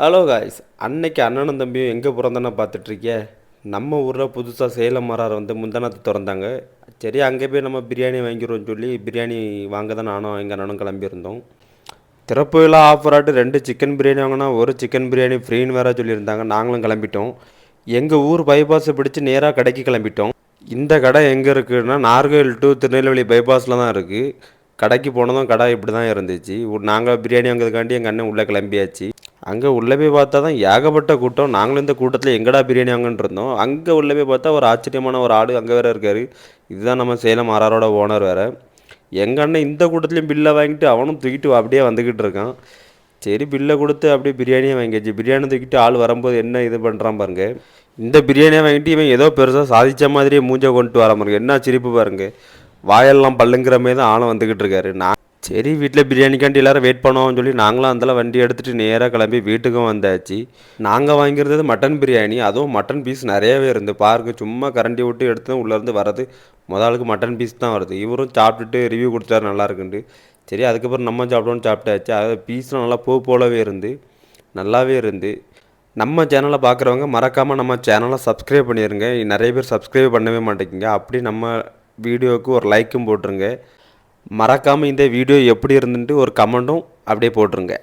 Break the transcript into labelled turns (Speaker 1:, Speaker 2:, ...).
Speaker 1: Hello guys, அன்னைக்கு அண்ணனும் தம்பியும் எங்கே பிறந்தானே பார்த்துட்ருக்கிய. நம்ம ஊரில் புதுசாக சேலம் மரார் முந்தானத்து திறந்தாங்க. சரி, அங்கே போய் நம்ம பிரியாணி வாங்கிடுவோம்னு சொல்லி பிரியாணி வாங்க தான் நானும் எங்கள் அண்ணனும் கிளம்பியிருந்தோம். திறப்பு விழா ஆஃபராட்டு 2 சிக்கன் பிரியாணி வாங்கினா ஒரு சிக்கன் பிரியாணி ஃப்ரீன்னு வேறு சொல்லியிருந்தாங்க. நாங்களும் கிளம்பிட்டோம். எங்கள் ஊர் பைபாஸை பிடிச்சி நேராக கடைக்கு கிளம்பிட்டோம். இந்த கடை எங்கே இருக்குதுன்னா நார்கோயில் டு திருநெல்வேலி பைபாஸில் தான் இருக்குது. கடைக்கு போனதும் கடை இப்படி தான் இருந்துச்சு. நாங்கள் பிரியாணி வாங்கிறதுக்காண்டி எங்கள் அண்ணன் உள்ளே கிளம்பியாச்சு. அங்கே உள்ளே போய் பார்த்தா தான் ஏகப்பட்ட கூட்டம். நாங்களும் இந்த கூட்டத்தில் எங்கடா பிரியாணி வாங்கன்னு இருந்தோம். அங்கே உள்ளே போய் பார்த்தா ஒரு ஆச்சரியமான ஒரு ஆடு அங்கே வேறு இருக்கார். இதுதான் நம்ம சேலம் ஆராரோட ஓனர் வேறு. எங்கள் அண்ணன் இந்த கூட்டத்துலேயும் பில்லை வாங்கிட்டு அவனும் தூக்கிட்டு அப்படியே வந்துக்கிட்டு இருக்கான். சரி, பில்லை கொடுத்து அப்படியே பிரியாணியை வாங்கியாச்சு. பிரியாணி தூக்கிட்டு ஆள் வரும்போது என்ன இது பண்ணுறான் பாருங்க. இந்த பிரியாணியை வாங்கிட்டு இவன் ஏதோ பெருசாக சாதித்த மாதிரியே மூஞ்சை கொண்டு வர பாருங்க. என்ன சிரிப்பு பாருங்க. வாயெல்லாம் பல்லுங்கிற மாதிரி தான் ஆளும் வந்துக்கிட்டு இருக்காரு. சரி, வீட்டில் பிரியாணிக்காண்டி எல்லோரும் வெயிட் பண்ணுவோம்னு சொல்லி நாங்களும் அந்தல வண்டி எடுத்துகிட்டு நேராக கிளம்பி வீட்டுக்கும் வந்தாச்சு. நாங்கள் வாங்கியிருந்தது மட்டன் பிரியாணி. அதுவும் மட்டன் பீஸ் நிறையவே இருந்து பாருங்க. சும்மா கரண்டி விட்டு எடுத்து உள்ளேருந்து வரது முதலுக்கு மட்டன் பீஸ் தான் வருது. இவரும் சாப்பிட்டுட்டு ரிவ்யூ கொடுத்தாரு நல்லா இருக்குண்டு. சரி, அதுக்கப்புறம் நம்ம சாப்பிட்டோன்னு சாப்பிட்டாச்சு. அது பீஸ்லாம் நல்லா போலவே இருந்து நல்லாவே இருந்து. நம்ம சேனலை பார்க்குறவங்க மறக்காமல் நம்ம சேனலை சப்ஸ்கிரைப் பண்ணிடுங்க. நிறைய பேர் சப்ஸ்கிரைப் பண்ணவே மாட்டேங்கிங்க. அப்படி நம்ம வீடியோவுக்கு ஒரு லைக்கும் போட்டுருங்க. மறக்காமல் இந்த வீடியோ எப்படி இருந்துட்டு ஒரு கமெண்ட்டும் அப்படியே போட்டுருங்க.